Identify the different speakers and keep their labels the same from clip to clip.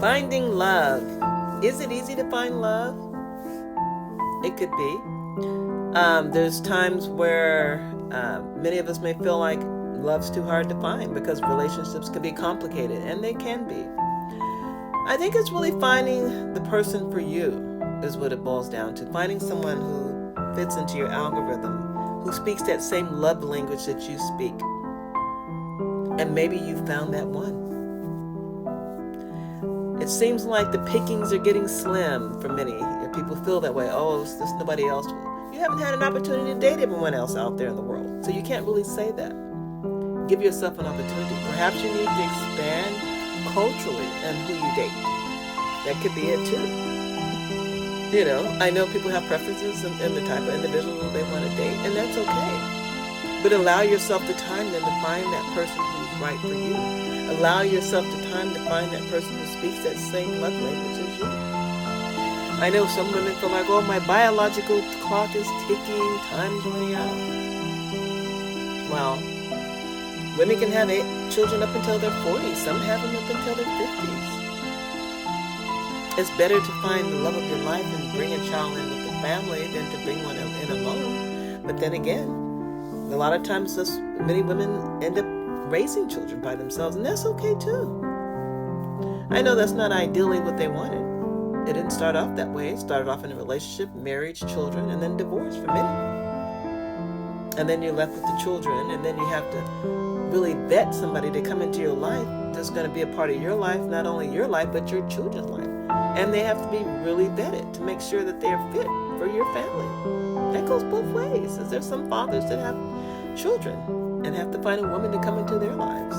Speaker 1: Finding love. Is it easy to find love? It could be. There's times where many of us may feel like love's too hard to find because relationships can be complicated, and they can be. I think it's really finding the person for you is what it boils down to. Finding someone who fits into your algorithm, who speaks that same love language that you speak. And maybe you found that one. It seems like the pickings are getting slim for many. People feel that way. Oh, there's nobody else. You haven't had an opportunity to date everyone else out there in the world. So you can't really say that. Give yourself an opportunity. Perhaps you need to expand culturally and who you date. That could be it too. I know people have preferences in the type of individual they want to date, and that's okay. But allow yourself the time then to find that person who's right for you. Allow yourself the time to find that person who speaks that same love language as you. I know some women feel like, oh, my biological clock is ticking, time's running out. Well, women can have children up until they're 40. Some have them up until their 50s. It's better to find the love of your life and bring a child in with the family than to bring one in alone. But then again, a lot of times many women end up raising children by themselves, and that's okay too. I know that's not ideally what they wanted. It didn't start off that way. It started off in a relationship, marriage, children, and then divorce for many. And then you're left with the children, and then you have to really vet somebody to come into your life that's going to be a part of your life, not only your life, but your children's life. And they have to be really vetted to make sure that they're fit for your family. That goes both ways. There's some fathers that have children and have to find a woman to come into their lives.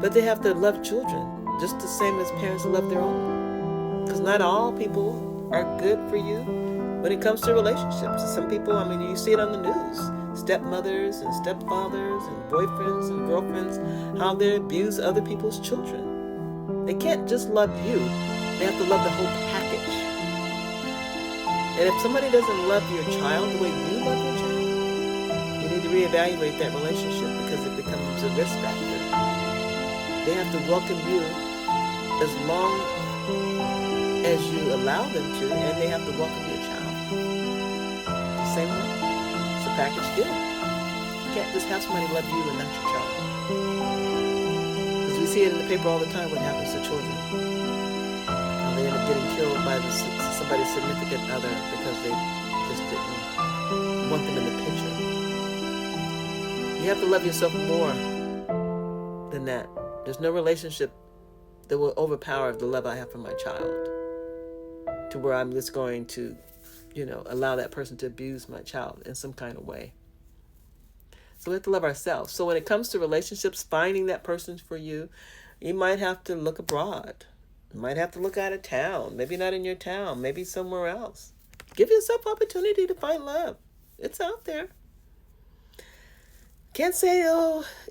Speaker 1: But they have to love children just the same as parents love their own. Because not all people are good for you when it comes to relationships. Some people, you see it on the news. Stepmothers and stepfathers and boyfriends and girlfriends, how they abuse other people's children. They can't just love you. They have to love the whole package. And if somebody doesn't love your child the way you love your child, you need to reevaluate that relationship because it becomes a risk factor. They have to welcome you as long as you allow them to, and they have to welcome your child the same way. It's a package deal. You can't just have somebody love you and not your child. Because we see it in the paper all the time what happens to children. And they end up getting killed by somebody's significant other because they just didn't want them in the picture. You have to love yourself more than that. There's no relationship that will overpower the love I have for my child, to where I'm just going to, allow that person to abuse my child in some kind of way. So we have to love ourselves. So when it comes to relationships, finding that person for you, you might have to look abroad. You might have to look out of town. Maybe not in your town. Maybe somewhere else. Give yourself opportunity to find love. It's out there. Can't say,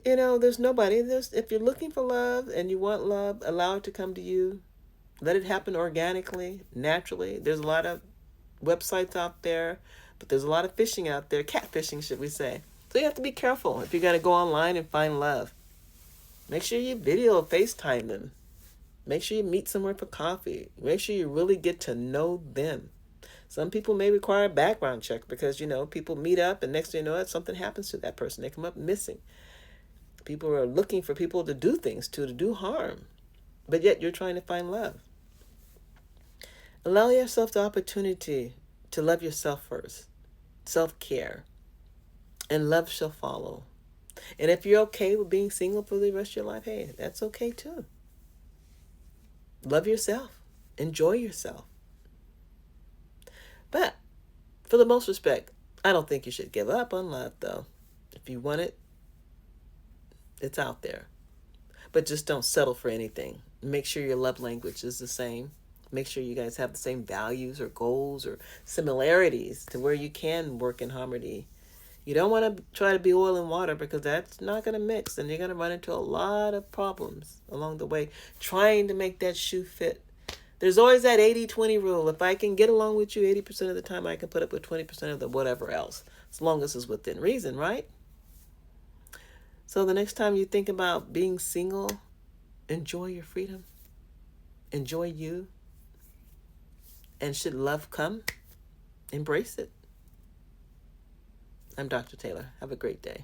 Speaker 1: there's nobody. If you're looking for love and you want love, allow it to come to you. Let it happen organically, naturally. There's a lot of websites out there, but there's a lot of fishing out there, catfishing, should we say. So you have to be careful if you're going to go online and find love. Make sure you video FaceTime them. Make sure you meet somewhere for coffee. Make sure you really get to know them. Some people may require a background check because, people meet up and next thing you know it, something happens to that person. They come up missing. People are looking for people to do things to do harm. But yet you're trying to find love. Allow yourself the opportunity to love yourself first. Self-care. And love shall follow. And if you're okay with being single for the rest of your life, hey, that's okay too. Love yourself. Enjoy yourself. But for the most respect, I don't think you should give up on love, though. If you want it, it's out there. But just don't settle for anything. Make sure your love language is the same. Make sure you guys have the same values or goals or similarities to where you can work in harmony. You don't want to try to be oil and water because that's not going to mix, and you're going to run into a lot of problems along the way trying to make that shoe fit. There's always that 80-20 rule. If I can get along with you 80% of the time, I can put up with 20% of the whatever else, as long as it's within reason, right? So the next time you think about being single, enjoy your freedom. Enjoy you. And should love come, embrace it. I'm Dr. Taylor. Have a great day.